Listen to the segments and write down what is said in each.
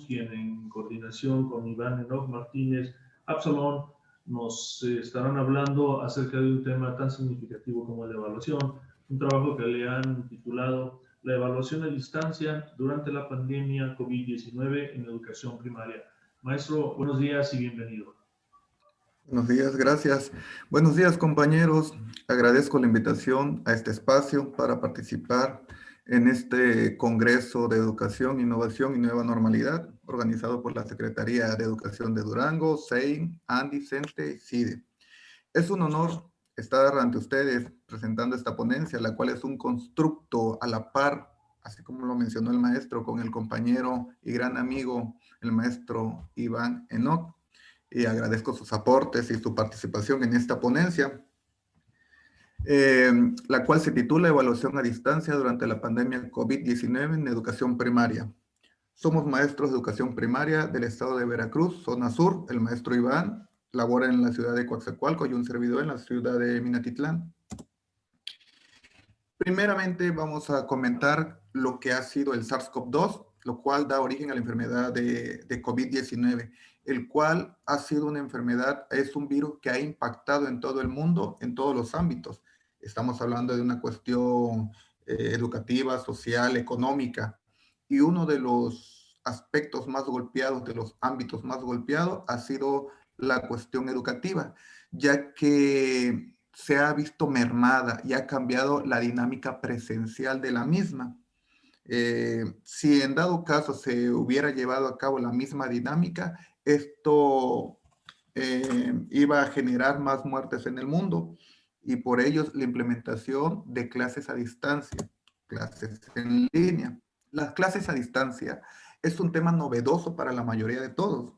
quien en coordinación con Iván Enoch Martínez Absalón nos estarán hablando acerca de un tema tan significativo como la evaluación, un trabajo que le han titulado La evaluación a distancia durante la pandemia COVID-19 en educación primaria. Maestro, buenos días y bienvenido. Buenos días, gracias. Buenos días, compañeros. Agradezco la invitación a este espacio para participar en este Congreso de Educación, Innovación y Nueva Normalidad, organizado por la Secretaría de Educación de Durango, SEIN, ANDI, CENTE y CIDE. Es un honor estar ante ustedes presentando esta ponencia, la cual es un constructo a la par, así como lo mencionó el maestro, con el compañero y gran amigo, el maestro Iván Enoch, y agradezco sus aportes y su participación en esta ponencia, la cual se titula Evaluación a distancia durante la pandemia COVID-19 en educación primaria. Somos maestros de educación primaria del estado de Veracruz, zona sur. El maestro Iván labora en la ciudad de Coatzacoalcos y un servidor en la ciudad de Minatitlán. Primeramente vamos a comentar lo que ha sido el SARS-CoV-2, lo cual da origen a la enfermedad de COVID-19, el cual ha sido una enfermedad, es un virus que ha impactado en todo el mundo, en todos los ámbitos. Estamos hablando de una cuestión educativa, social, económica, y uno de los aspectos más golpeados, de los ámbitos más golpeados, ha sido la cuestión educativa, ya que se ha visto mermada y ha cambiado la dinámica presencial de la misma. Si en dado caso se hubiera llevado a cabo la misma dinámica, esto iba a generar más muertes en el mundo y por ello la implementación de clases a distancia, clases en línea. Las clases a distancia es un tema novedoso para la mayoría de todos,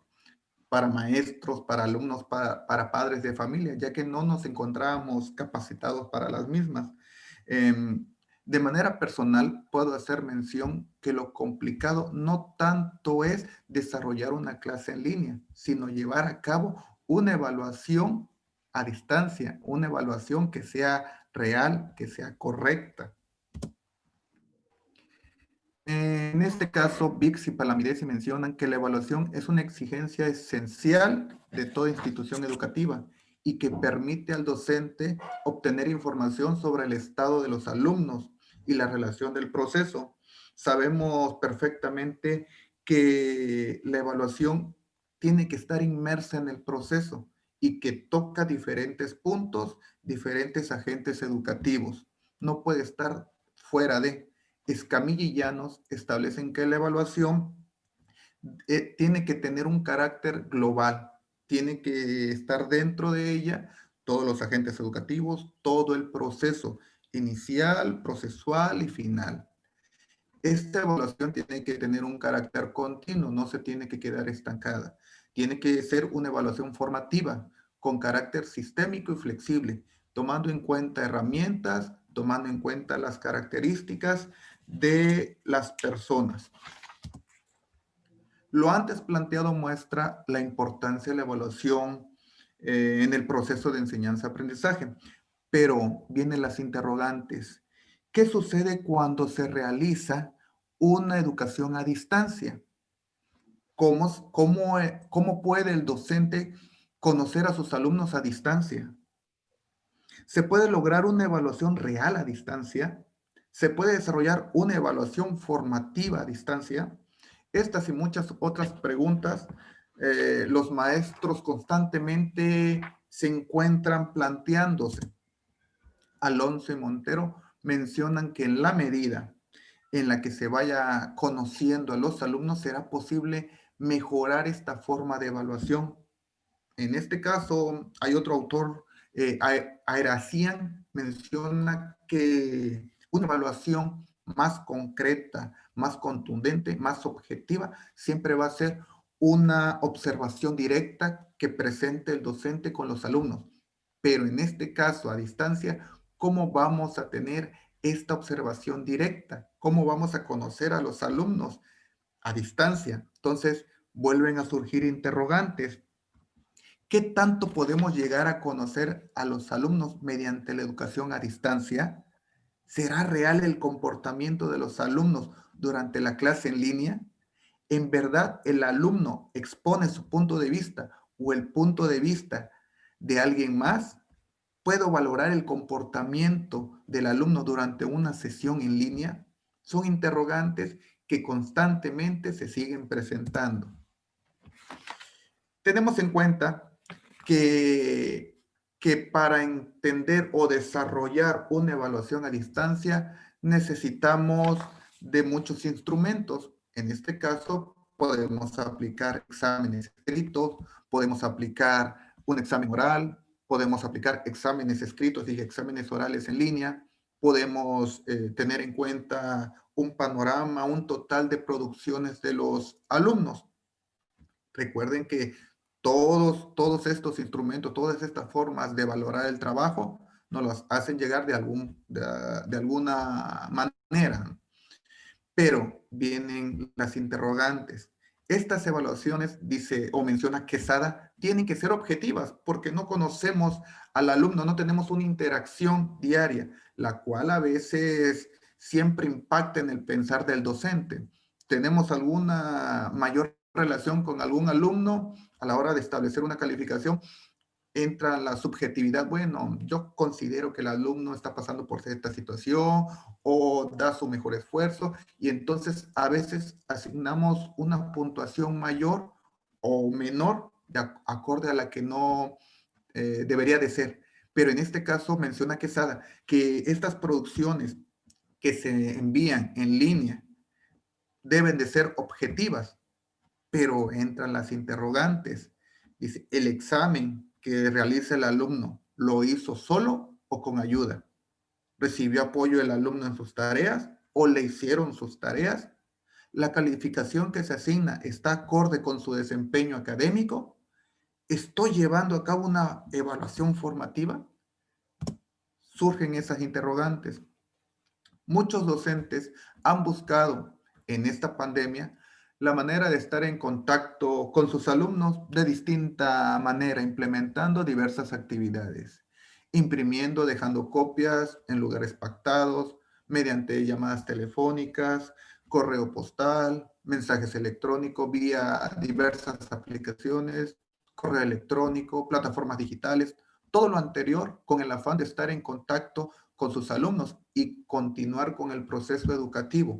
para maestros, para alumnos, para padres de familia, ya que no nos encontrábamos capacitados para las mismas. De manera personal, puedo hacer mención que lo complicado no tanto es desarrollar una clase en línea, sino llevar a cabo una evaluación a distancia, una evaluación que sea real, que sea correcta. En este caso, VIX y Palamidesi mencionan que la evaluación es una exigencia esencial de toda institución educativa y que permite al docente obtener información sobre el estado de los alumnos y la relación del proceso. Sabemos perfectamente que la evaluación tiene que estar inmersa en el proceso y que toca diferentes puntos, diferentes agentes educativos. No puede estar fuera de. Escamilla y Llanos establecen que la evaluación tiene que tener un carácter global, tiene que estar dentro de ella todos los agentes educativos, todo el proceso inicial, procesual y final. Esta evaluación tiene que tener un carácter continuo, no se tiene que quedar estancada. Tiene que ser una evaluación formativa, con carácter sistémico y flexible, tomando en cuenta herramientas, tomando en cuenta las características de las personas. Lo antes planteado muestra la importancia de la evaluación en el proceso de enseñanza-aprendizaje, pero vienen las interrogantes. ¿Qué sucede cuando se realiza una educación a distancia? ¿Cómo puede el docente conocer a sus alumnos a distancia? ¿Se puede lograr una evaluación real a distancia? ¿Se puede desarrollar una evaluación formativa a distancia? Estas y muchas otras preguntas, los maestros constantemente se encuentran planteándose. Alonso y Montero mencionan que en la medida en la que se vaya conociendo a los alumnos será posible mejorar esta forma de evaluación. En este caso, hay otro autor, Aeracian, menciona que una evaluación más concreta, más contundente, más objetiva, siempre va a ser una observación directa que presente el docente con los alumnos. Pero en este caso, a distancia, ¿cómo vamos a tener esta observación directa? ¿Cómo vamos a conocer a los alumnos a distancia? Entonces, vuelven a surgir interrogantes. ¿Qué tanto podemos llegar a conocer a los alumnos mediante la educación a distancia? ¿Será real el comportamiento de los alumnos durante la clase en línea? ¿En verdad el alumno expone su punto de vista o el punto de vista de alguien más? ¿Puedo valorar el comportamiento del alumno durante una sesión en línea? Son interrogantes que constantemente se siguen presentando. Tenemos en cuenta que para entender o desarrollar una evaluación a distancia necesitamos de muchos instrumentos. En este caso, podemos aplicar exámenes escritos, podemos aplicar un examen oral, podemos aplicar exámenes escritos y exámenes orales en línea, podemos tener en cuenta un panorama, un total de producciones de los alumnos. Recuerden que todos estos instrumentos, todas estas formas de valorar el trabajo, nos las hacen llegar de alguna manera. Pero vienen las interrogantes. Estas evaluaciones, dice o menciona Quesada, tienen que ser objetivas porque no conocemos al alumno, no tenemos una interacción diaria, la cual a veces siempre impacta en el pensar del docente. Tenemos alguna mayor relación con algún alumno a la hora de establecer una calificación, entra la subjetividad. Bueno, yo considero que el alumno está pasando por cierta situación o da su mejor esfuerzo y entonces a veces asignamos una puntuación mayor o menor de acorde a la que no debería de ser. Pero en este caso menciona Quesada que estas producciones que se envían en línea deben de ser objetivas, pero entran las interrogantes. Dice, ¿el examen que realiza el alumno lo hizo solo o con ayuda? ¿Recibió apoyo el alumno en sus tareas o le hicieron sus tareas? ¿La calificación que se asigna está acorde con su desempeño académico? ¿Estoy llevando a cabo una evaluación formativa? Surgen esas interrogantes. Muchos docentes han buscado en esta pandemia la manera de estar en contacto con sus alumnos de distinta manera, implementando diversas actividades, imprimiendo, dejando copias en lugares pactados, mediante llamadas telefónicas, correo postal, mensajes electrónicos vía diversas aplicaciones, correo electrónico, plataformas digitales, todo lo anterior con el afán de estar en contacto con sus alumnos y continuar con el proceso educativo.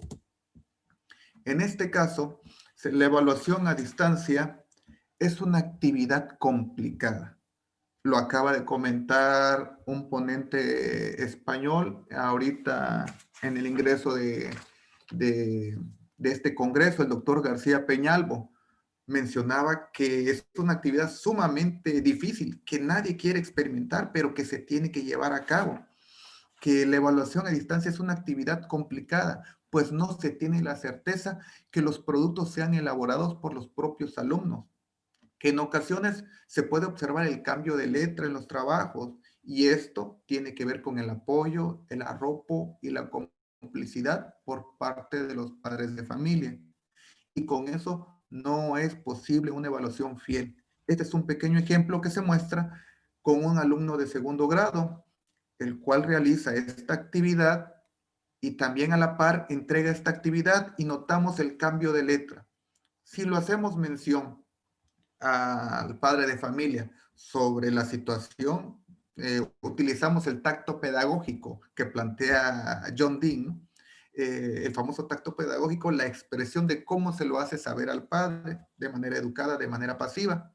En este caso, la evaluación a distancia es una actividad complicada. Lo acaba de comentar un ponente español ahorita en el ingreso de este congreso, el doctor García Peñalvo. Mencionaba que es una actividad sumamente difícil, que nadie quiere experimentar, pero que se tiene que llevar a cabo, que la evaluación a distancia es una actividad complicada, pues no se tiene la certeza que los productos sean elaborados por los propios alumnos, que en ocasiones se puede observar el cambio de letra en los trabajos y esto tiene que ver con el apoyo, el arropo y la complicidad por parte de los padres de familia. Y con eso no es posible una evaluación fiel. Este es un pequeño ejemplo que se muestra con un alumno de segundo grado, el cual realiza esta actividad y también a la par entrega esta actividad y notamos el cambio de letra. Si lo hacemos mención al padre de familia sobre la situación, utilizamos el tacto pedagógico que plantea John Dean, ¿no? El famoso tacto pedagógico, la expresión de cómo se lo hace saber al padre de manera educada, de manera pasiva.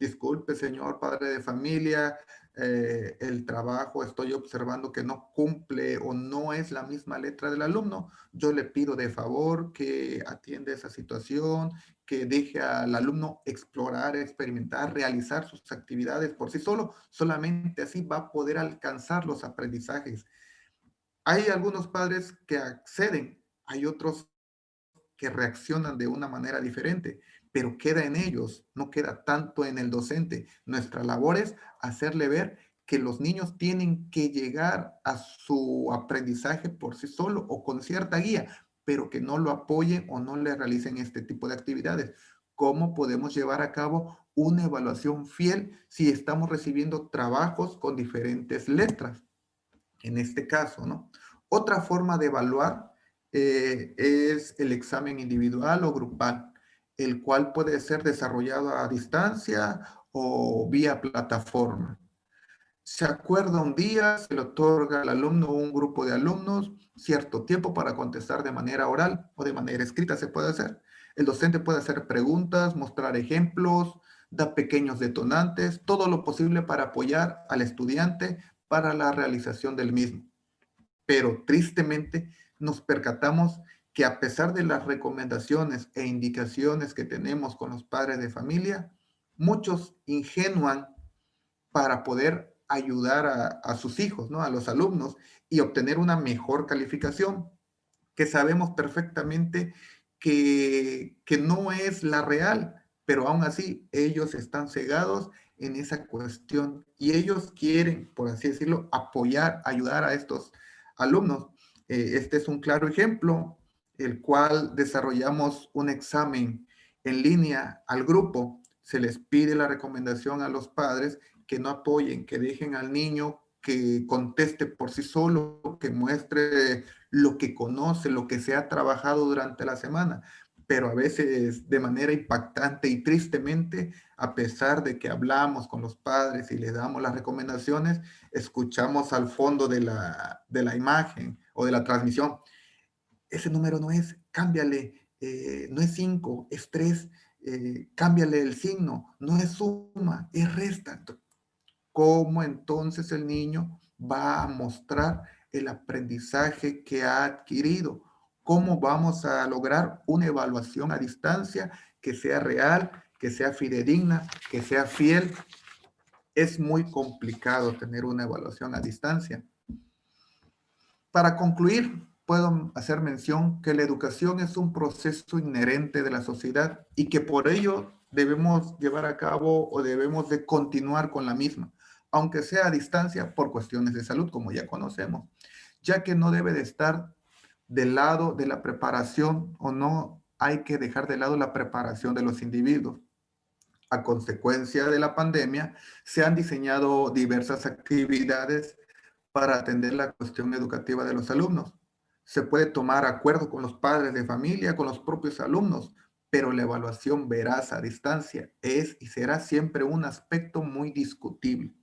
Disculpe, señor padre de familia, el trabajo estoy observando que no cumple o no es la misma letra del alumno. Yo le pido de favor que atienda esa situación, que deje al alumno explorar, experimentar, realizar sus actividades por sí solo. Solamente así va a poder alcanzar los aprendizajes. Hay algunos padres que acceden, hay otros que reaccionan de una manera diferente, pero queda en ellos, no queda tanto en el docente. Nuestra labor es hacerle ver que los niños tienen que llegar a su aprendizaje por sí solo o con cierta guía, pero que no lo apoyen o no le realicen este tipo de actividades. ¿Cómo podemos llevar a cabo una evaluación fiel si estamos recibiendo trabajos con diferentes letras? En este caso, ¿no? Otra forma de evaluar es el examen individual o grupal. el cual puede ser desarrollado a distancia o vía plataforma. Se acuerda un día, se le otorga al alumno o un grupo de alumnos cierto tiempo para contestar de manera oral o de manera escrita se puede hacer. El docente puede hacer preguntas, mostrar ejemplos, dar pequeños detonantes, todo lo posible para apoyar al estudiante para la realización del mismo. Pero tristemente nos percatamos que a pesar de las recomendaciones e indicaciones que tenemos con los padres de familia, muchos ingenúan para poder ayudar a sus hijos, ¿no? A los alumnos y obtener una mejor calificación, que sabemos perfectamente que no es la real, pero aún así ellos están cegados en esa cuestión y ellos quieren, por así decirlo, apoyar, ayudar a estos alumnos. Este es un claro ejemplo, el cual desarrollamos un examen en línea al grupo. Se les pide la recomendación a los padres que no apoyen, que dejen al niño que conteste por sí solo, que muestre lo que conoce, lo que se ha trabajado durante la semana. Pero a veces de manera impactante y tristemente, a pesar de que hablamos con los padres y les damos las recomendaciones, escuchamos al fondo de la imagen o de la transmisión: ese número no es, cámbiale, no es 5, es 3, cámbiale el signo, no es suma, es resta. ¿Cómo entonces el niño va a mostrar el aprendizaje que ha adquirido? ¿Cómo vamos a lograr una evaluación a distancia que sea real, que sea fidedigna, que sea fiel? Es muy complicado tener una evaluación a distancia. Para concluir, puedo hacer mención que la educación es un proceso inherente de la sociedad y que por ello debemos llevar a cabo o debemos de continuar con la misma, aunque sea a distancia por cuestiones de salud, como ya conocemos, ya que no debe de estar del lado de la preparación o no hay que dejar de lado la preparación de los individuos. A consecuencia de la pandemia, se han diseñado diversas actividades para atender la cuestión educativa de los alumnos. Se puede tomar acuerdo con los padres de familia, con los propios alumnos, pero la evaluación veraz a distancia es y será siempre un aspecto muy discutible.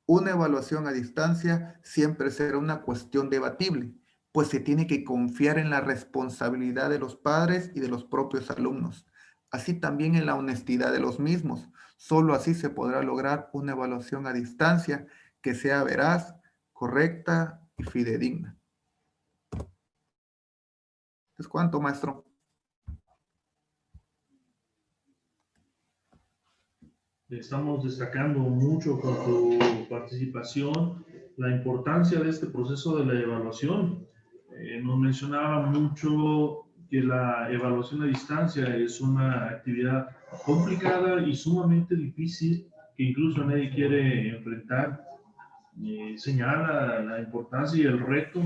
Una evaluación a distancia siempre será una cuestión debatible, pues se tiene que confiar en la responsabilidad de los padres y de los propios alumnos, así también en la honestidad de los mismos. Solo así se podrá lograr una evaluación a distancia que sea veraz, correcta y fidedigna. ¿Es cuánto, maestro? Estamos destacando mucho con tu participación la importancia de este proceso de la evaluación. Nos mencionaba mucho que la evaluación a distancia es una actividad complicada y sumamente difícil que incluso nadie quiere enfrentar. Señala la importancia y el reto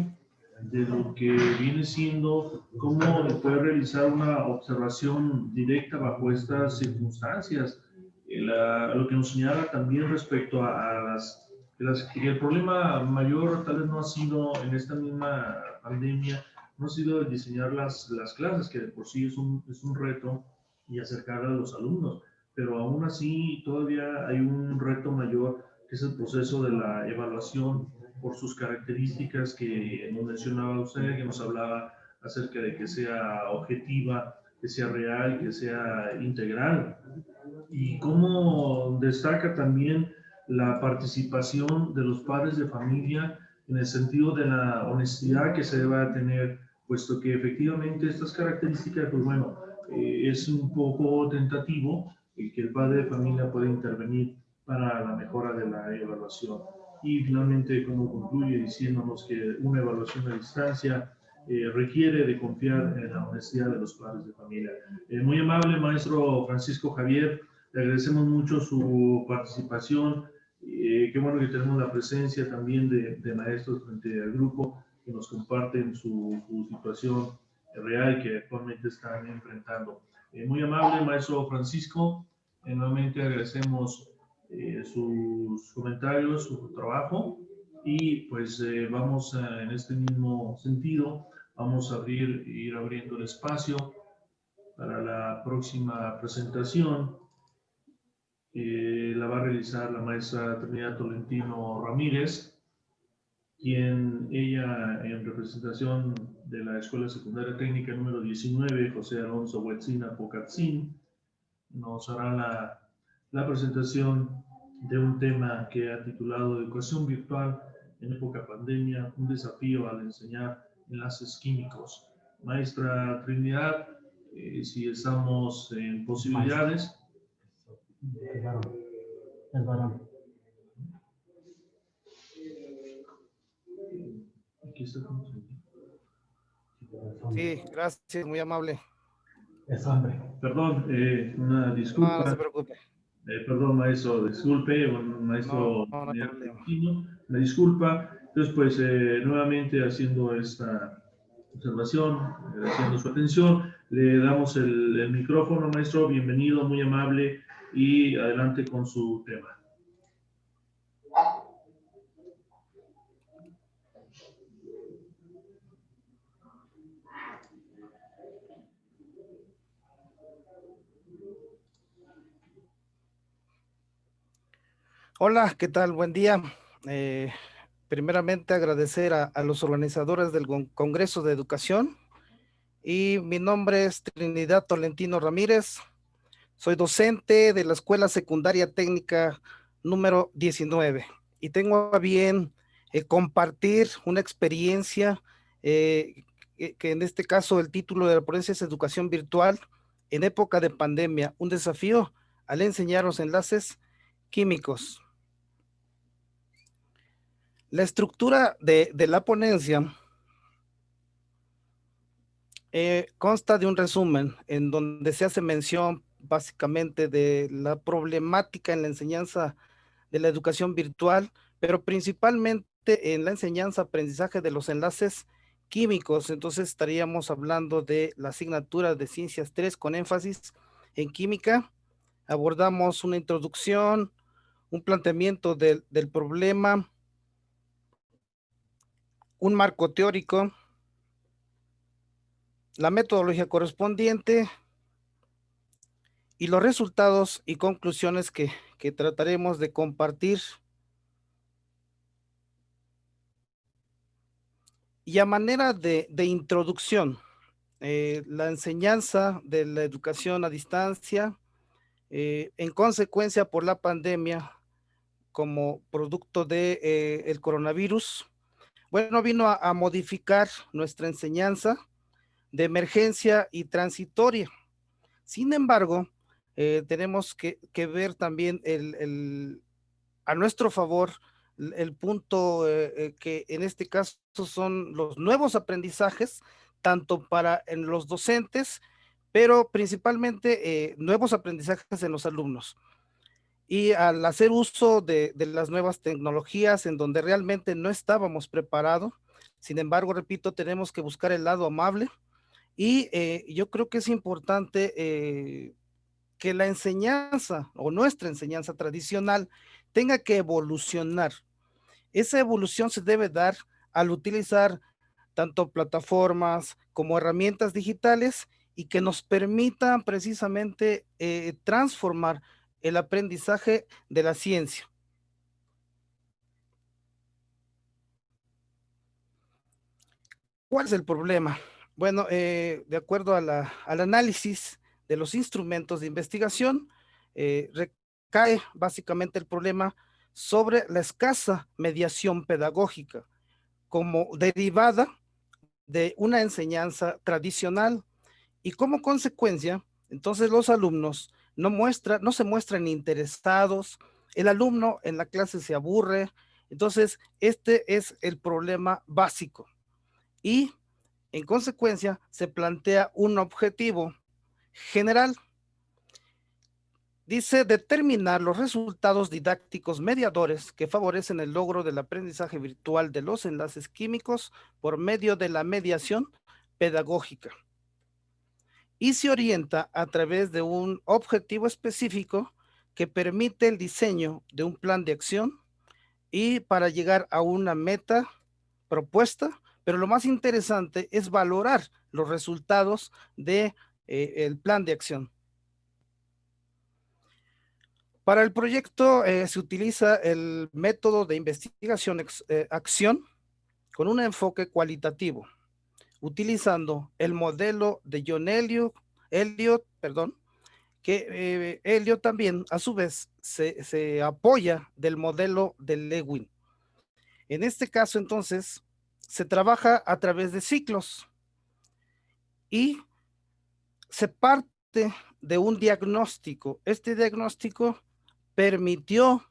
de lo que viene siendo cómo poder realizar una observación directa bajo estas circunstancias. Lo que nos señala también respecto a que el problema mayor tal vez no ha sido en esta misma pandemia, no ha sido el diseñar las clases, que de por sí es un reto, y acercar a los alumnos, pero aún así todavía hay un reto mayor, que es el proceso de la evaluación por sus características que nos mencionaba usted, que nos hablaba acerca de que sea objetiva, que sea real, que sea integral. Y cómo destaca también la participación de los padres de familia en el sentido de la honestidad que se debe tener, puesto que efectivamente estas características, pues bueno, es un poco tentativo que el padre de familia pueda intervenir para la mejora de la evaluación. Y finalmente, como concluye diciéndonos que una evaluación a distancia requiere de confiar en la honestidad de los padres de familia. Muy amable, maestro Francisco Javier, le agradecemos mucho su participación. Qué bueno que tenemos la presencia también de maestros frente al grupo que nos comparten su situación real que actualmente están enfrentando. Muy amable, maestro Francisco. Nuevamente agradecemos sus comentarios, su trabajo, y pues vamos en este mismo sentido, vamos a ir abriendo el espacio para la próxima presentación. La va a realizar la maestra Trinidad Tolentino Ramírez, quien ella, en representación de la Escuela Secundaria Técnica número 19, José Alonso Huetzina Pocatzin, nos hará la presentación de un tema que ha titulado Educación virtual en época pandemia, un desafío al enseñar enlaces químicos. Maestra Trinidad, si estamos en posibilidades. El varón. Aquí está. Sí, gracias, muy amable. Es hombre. Perdón, una disculpa. No, no se preocupe. Perdón, maestro, disculpe, maestro, No hay problema. me disculpa. Entonces, pues, nuevamente haciendo esta observación, agradeciendo su atención, le damos el micrófono, maestro, bienvenido, muy amable, y adelante con su tema. Hola, ¿qué tal? Buen día. Primeramente agradecer a los organizadores del Congreso de Educación, y mi nombre es Trinidad Tolentino Ramírez. Soy docente de la Escuela Secundaria Técnica número 19 y tengo a bien compartir una experiencia que en este caso el título de la ponencia es Educación virtual en época de pandemia, un desafío al enseñar los enlaces químicos. La estructura de la ponencia consta de un resumen en donde se hace mención básicamente de la problemática en la enseñanza de la educación virtual, pero principalmente en la enseñanza-aprendizaje de los enlaces químicos. Entonces estaríamos hablando de la asignatura de Ciencias 3 con énfasis en química. Abordamos una introducción, un planteamiento del problema, un marco teórico, la metodología correspondiente y los resultados y conclusiones que trataremos de compartir. Y a manera de introducción, la enseñanza de la educación a distancia, en consecuencia por la pandemia, como producto de el coronavirus, bueno, vino a modificar nuestra enseñanza de emergencia y transitoria. Sin embargo, tenemos que ver también a nuestro favor el punto que en este caso son los nuevos aprendizajes, tanto para en los docentes, pero principalmente nuevos aprendizajes en los alumnos. Y al hacer uso de las nuevas tecnologías en donde realmente no estábamos preparados, sin embargo, repito, tenemos que buscar el lado amable y yo creo que es importante que la enseñanza o nuestra enseñanza tradicional tenga que evolucionar. Esa evolución se debe dar al utilizar tanto plataformas como herramientas digitales y que nos permitan precisamente transformar el aprendizaje de la ciencia. ¿Cuál es el problema? Bueno, de acuerdo al análisis de los instrumentos de investigación, recae básicamente el problema sobre la escasa mediación pedagógica como derivada de una enseñanza tradicional y como consecuencia, entonces los alumnos no se muestran interesados, el alumno en la clase se aburre, entonces este es el problema básico y en consecuencia se plantea un objetivo general. Dice determinar los resultados didácticos mediadores que favorecen el logro del aprendizaje virtual de los enlaces químicos por medio de la mediación pedagógica. Y se orienta a través de un objetivo específico que permite el diseño de un plan de acción y para llegar a una meta propuesta, pero lo más interesante es valorar los resultados de el plan de acción. Para el proyecto se utiliza el método de investigación-acción con un enfoque cualitativo, utilizando el modelo de John Elliott, que Elliott también a su vez se apoya del modelo de Lewin. En este caso entonces se trabaja a través de ciclos y se parte de un diagnóstico. Este diagnóstico permitió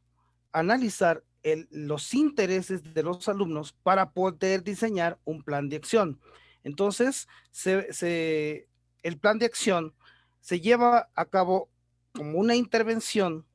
analizar los intereses de los alumnos para poder diseñar un plan de acción. Entonces, el plan de acción se lleva a cabo como una intervención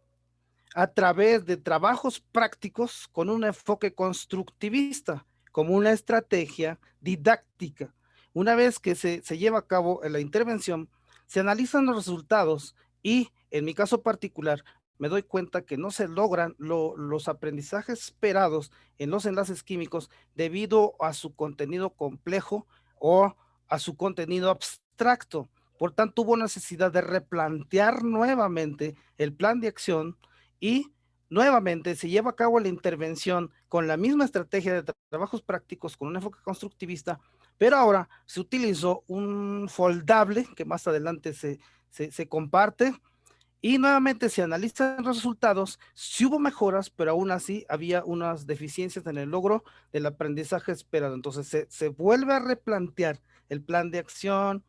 a través de trabajos prácticos con un enfoque constructivista, como una estrategia didáctica. Una vez que se lleva a cabo la intervención, se analizan los resultados y, en mi caso particular, me doy cuenta que no se logran los aprendizajes esperados en los enlaces químicos debido a su contenido complejo o a su contenido abstracto. Por tanto, hubo necesidad de replantear nuevamente el plan de acción y nuevamente se lleva a cabo la intervención con la misma estrategia de trabajos prácticos con un enfoque constructivista, pero ahora se utilizó un foldable que más adelante se comparte y nuevamente se analizan los resultados. Sí hubo mejoras, pero aún así había unas deficiencias en el logro del aprendizaje esperado. Entonces se vuelve a replantear el plan de acción,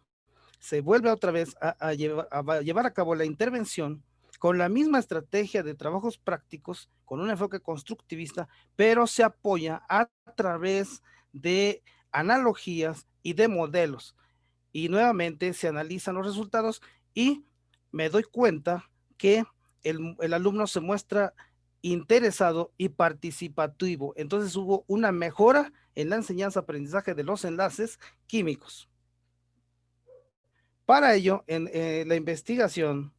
se vuelve otra vez a llevar a cabo la intervención con la misma estrategia de trabajos prácticos, con un enfoque constructivista, pero se apoya a través de analogías y de modelos. Y nuevamente se analizan los resultados y me doy cuenta que el alumno se muestra interesado y participativo. Entonces hubo una mejora en la enseñanza-aprendizaje de los enlaces químicos. Para ello, en la investigación,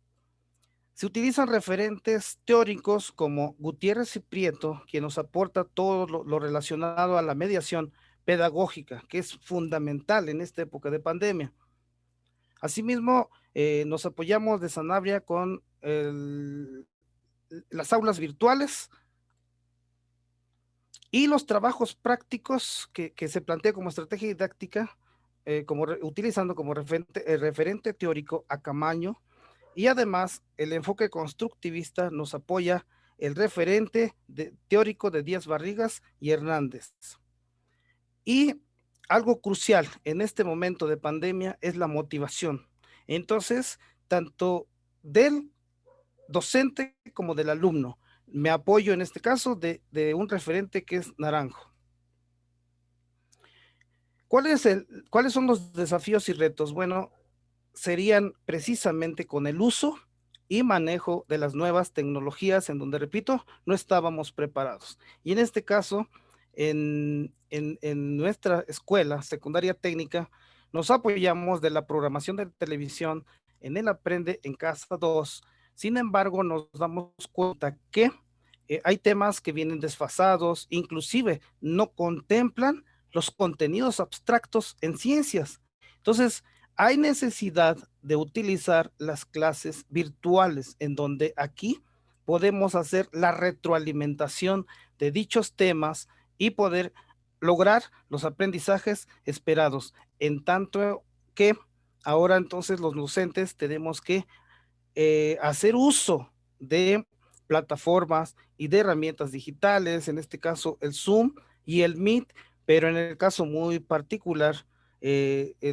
se utilizan referentes teóricos como Gutiérrez y Prieto, quien nos aporta todo lo relacionado a la mediación pedagógica, que es fundamental en esta época de pandemia. Asimismo, nos apoyamos de Sanabria con las aulas virtuales y los trabajos prácticos que se plantea como estrategia didáctica, utilizando como referente teórico a Camaño, y además el enfoque constructivista nos apoya el referente teórico de Díaz Barrigas y Hernández. Y algo crucial en este momento de pandemia es la motivación. Entonces, tanto del docente como del alumno, me apoyo en este caso de un referente que es Naranjo. ¿Cuáles son los desafíos y retos? Bueno, serían precisamente con el uso y manejo de las nuevas tecnologías en donde, repito, no estábamos preparados. Y en este caso, en nuestra escuela secundaria técnica, nos apoyamos de la programación de televisión en el Aprende en Casa 2. Sin embargo, nos damos cuenta que hay temas que vienen desfasados, inclusive no contemplan los contenidos abstractos en ciencias. Entonces, hay necesidad de utilizar las clases virtuales, en donde aquí podemos hacer la retroalimentación de dichos temas y poder lograr los aprendizajes esperados, en tanto que ahora entonces los docentes tenemos que hacer uso de plataformas y de herramientas digitales, en este caso el Zoom y el Meet, pero en el caso muy particular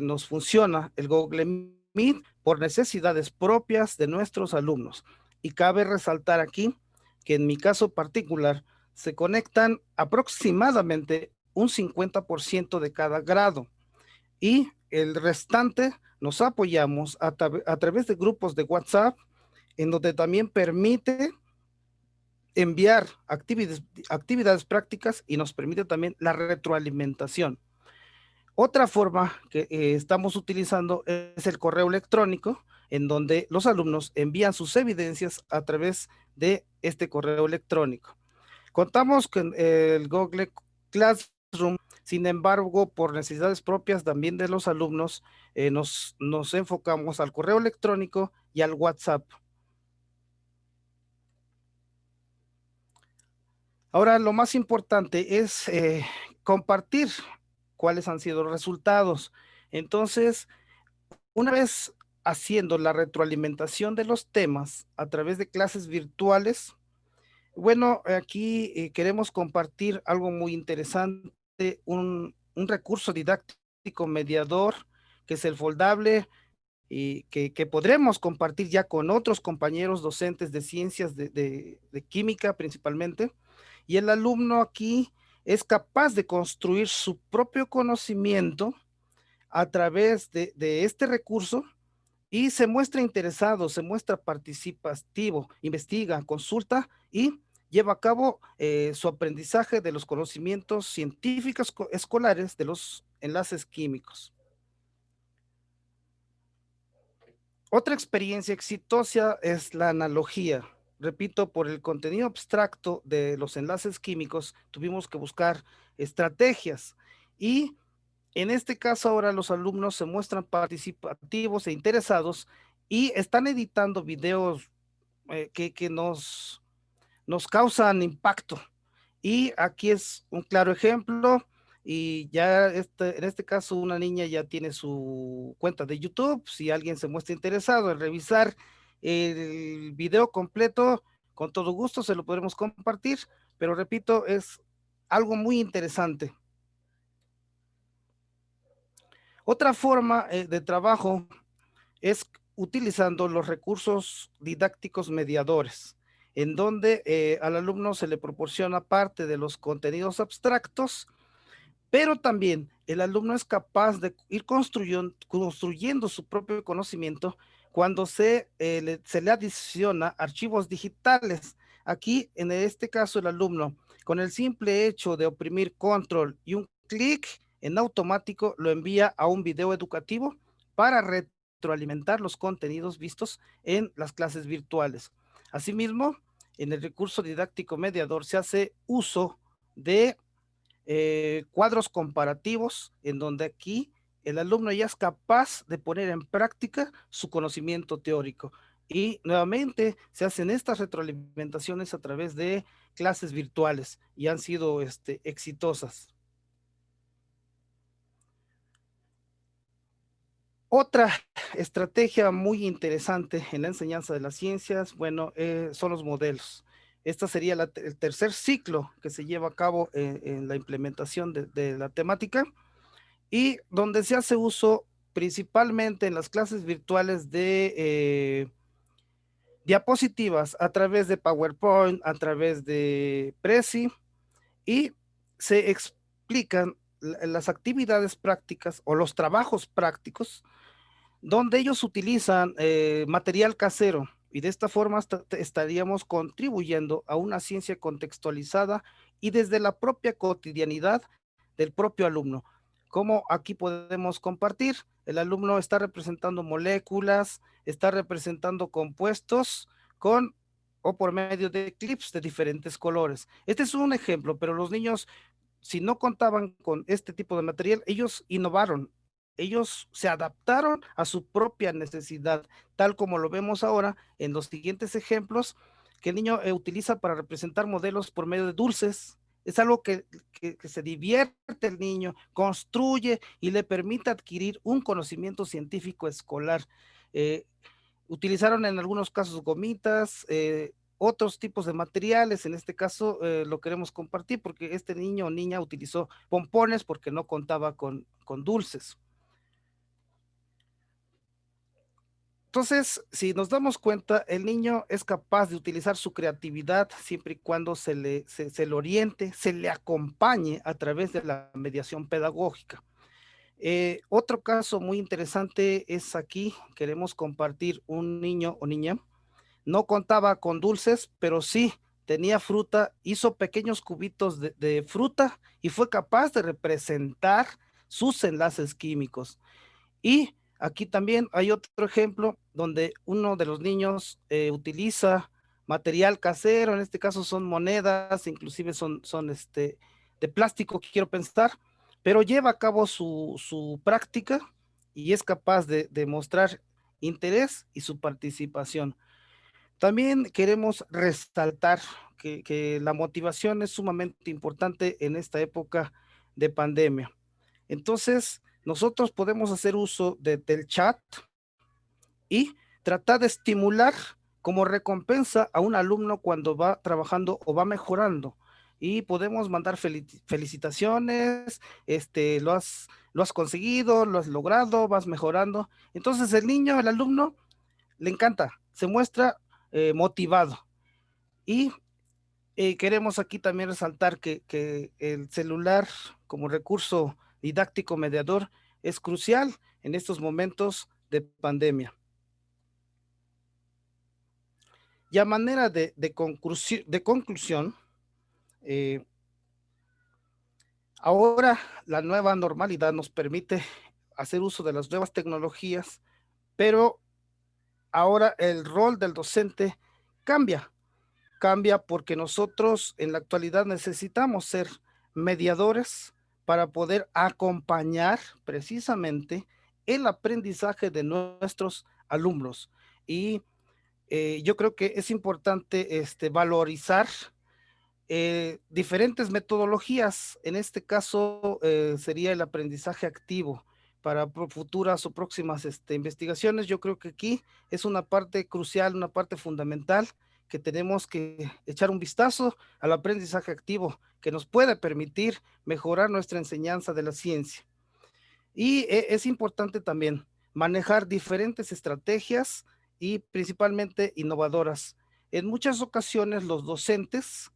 nos funciona el Google Meet por necesidades propias de nuestros alumnos. Y cabe resaltar aquí que en mi caso particular se conectan aproximadamente un 50% de cada grado y el restante nos apoyamos a través de grupos de WhatsApp, en donde también permite enviar actividades prácticas y nos permite también la retroalimentación. Otra forma que estamos utilizando es el correo electrónico, en donde los alumnos envían sus evidencias a través de este correo electrónico. Contamos con el Google Classroom Sin embargo, por necesidades propias también de los alumnos, nos enfocamos al correo electrónico y al WhatsApp. Ahora, lo más importante es compartir cuáles han sido los resultados. Entonces, una vez haciendo la retroalimentación de los temas a través de clases virtuales, bueno, aquí queremos compartir algo muy interesante, un recurso didáctico mediador, que es el foldable, y que podremos compartir ya con otros compañeros docentes de ciencias de química principalmente, y el alumno aquí es capaz de construir su propio conocimiento a través de este recurso y se muestra interesado, se muestra participativo, investiga, consulta y lleva a cabo su aprendizaje de los conocimientos científicos escolares de los enlaces químicos. Otra experiencia exitosa es la analogía. Repito, por el contenido abstracto de los enlaces químicos, tuvimos que buscar estrategias y en este caso ahora los alumnos se muestran participativos e interesados y están editando videos que nos causan impacto. Y aquí es un claro ejemplo y ya en este caso una niña ya tiene su cuenta de YouTube. Si alguien se muestra interesado en revisar el video completo, con todo gusto se lo podremos compartir, pero repito, es algo muy interesante. Otra forma de trabajo es utilizando los recursos didácticos mediadores, en donde al alumno se le proporciona parte de los contenidos abstractos, pero también el alumno es capaz de ir construyendo su propio conocimiento cuando se le adiciona archivos digitales. Aquí, en este caso, el alumno, con el simple hecho de oprimir control y un clic, en automático lo envía a un video educativo para retroalimentar los contenidos vistos en las clases virtuales. Asimismo, en el recurso didáctico mediador se hace uso de cuadros comparativos, en donde aquí el alumno ya es capaz de poner en práctica su conocimiento teórico. Y nuevamente se hacen estas retroalimentaciones a través de clases virtuales y han sido exitosas. Otra estrategia muy interesante en la enseñanza de las ciencias, bueno, son los modelos. Esta sería el tercer ciclo que se lleva a cabo en la implementación de la temática y donde se hace uso principalmente en las clases virtuales de diapositivas a través de PowerPoint, a través de Prezi y se explican las actividades prácticas o los trabajos prácticos donde ellos utilizan material casero y de esta forma estaríamos contribuyendo a una ciencia contextualizada y desde la propia cotidianidad del propio alumno. Como aquí podemos compartir, el alumno está representando moléculas, está representando compuestos con o por medio de clips de diferentes colores. Este es un ejemplo, pero los niños, si no contaban con este tipo de material, ellos innovaron. Ellos se adaptaron a su propia necesidad, tal como lo vemos ahora en los siguientes ejemplos, que el niño utiliza para representar modelos por medio de dulces. Es algo que se divierte el niño, construye y le permite adquirir un conocimiento científico escolar. Utilizaron en algunos casos gomitas, otros tipos de materiales, en este caso lo queremos compartir porque este niño o niña utilizó pompones porque no contaba con dulces. Entonces, si nos damos cuenta, el niño es capaz de utilizar su creatividad siempre y cuando se le oriente, se le acompañe a través de la mediación pedagógica. Otro caso muy interesante es aquí, queremos compartir un niño o niña, no contaba con dulces, pero sí tenía fruta, hizo pequeños cubitos de fruta y fue capaz de representar sus enlaces químicos. Y aquí también hay otro ejemplo donde uno de los niños utiliza material casero, en este caso son monedas, inclusive son de plástico, quiero pensar, pero lleva a cabo su práctica y es capaz de mostrar interés y su participación. También queremos resaltar que la motivación es sumamente importante en esta época de pandemia. Entonces, nosotros podemos hacer uso del chat y tratar de estimular como recompensa a un alumno cuando va trabajando o va mejorando. Y podemos mandar felicitaciones, lo has conseguido, lo has logrado, vas mejorando. Entonces el niño, el alumno, le encanta, se muestra motivado. Y queremos aquí también resaltar que el celular como recurso didáctico mediador es crucial en estos momentos de pandemia. Y a manera de conclusión, ahora la nueva normalidad nos permite hacer uso de las nuevas tecnologías, pero ahora el rol del docente cambia porque nosotros en la actualidad necesitamos ser mediadores para poder acompañar precisamente el aprendizaje de nuestros alumnos. Y yo creo que es importante valorizar diferentes metodologías. En este caso sería el aprendizaje activo para futuras o próximas investigaciones. Yo creo que aquí es una parte crucial, una parte fundamental que tenemos que echar un vistazo al aprendizaje activo que nos puede permitir mejorar nuestra enseñanza de la ciencia. Y es importante también manejar diferentes estrategias y principalmente innovadoras. En muchas ocasiones los docentes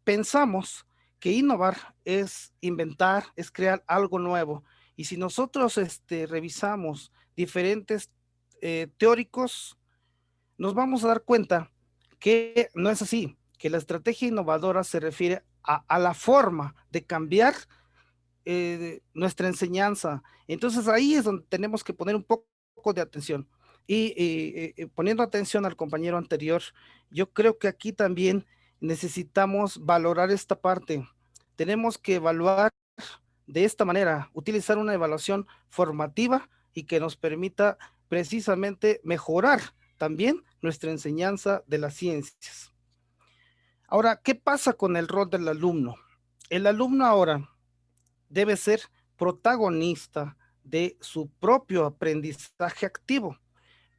pensamos que innovar es inventar, es crear algo nuevo. Y si nosotros revisamos diferentes teóricos, nos vamos a dar cuenta que no es así, que la estrategia innovadora se refiere a la forma de cambiar nuestra enseñanza. Entonces ahí es donde tenemos que poner un poco de atención. Y poniendo atención al compañero anterior, yo creo que aquí también necesitamos valorar esta parte. Tenemos que evaluar de esta manera, utilizar una evaluación formativa y que nos permita precisamente mejorar también nuestra enseñanza de las ciencias. Ahora, ¿qué pasa con el rol del alumno? El alumno ahora debe ser protagonista de su propio aprendizaje activo,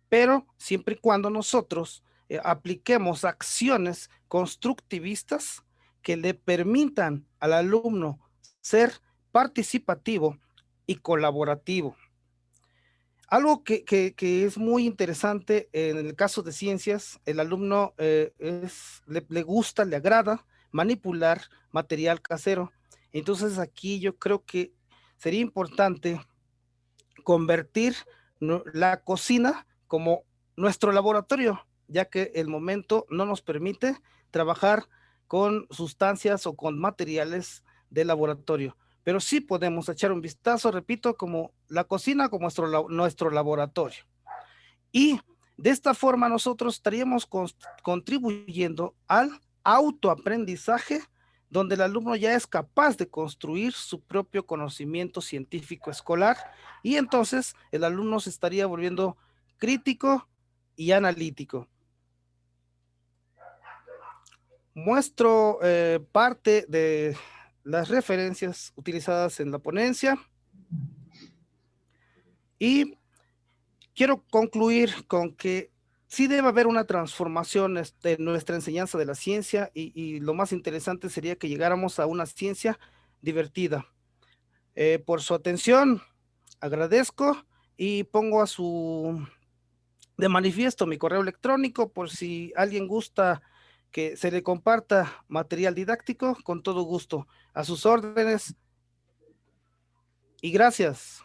pero siempre y cuando nosotros apliquemos acciones constructivistas que le permitan al alumno ser participativo y colaborativo. Algo que es muy interesante en el caso de ciencias, el alumno le gusta, le agrada manipular material casero. Entonces aquí yo creo que sería importante convertir la cocina como nuestro laboratorio, ya que el momento no nos permite trabajar con sustancias o con materiales de laboratorio. Pero sí podemos echar un vistazo, repito, como la cocina, como nuestro laboratorio. Y de esta forma nosotros estaríamos contribuyendo al autoaprendizaje, donde el alumno ya es capaz de construir su propio conocimiento científico escolar y entonces el alumno se estaría volviendo crítico y analítico. Muestro parte de las referencias utilizadas en la ponencia y quiero concluir con que sí debe haber una transformación en nuestra enseñanza de la ciencia y lo más interesante sería que llegáramos a una ciencia divertida. Por su atención, agradezco y pongo de manifiesto mi correo electrónico por si alguien gusta que se le comparta material didáctico, con todo gusto. A sus órdenes y gracias.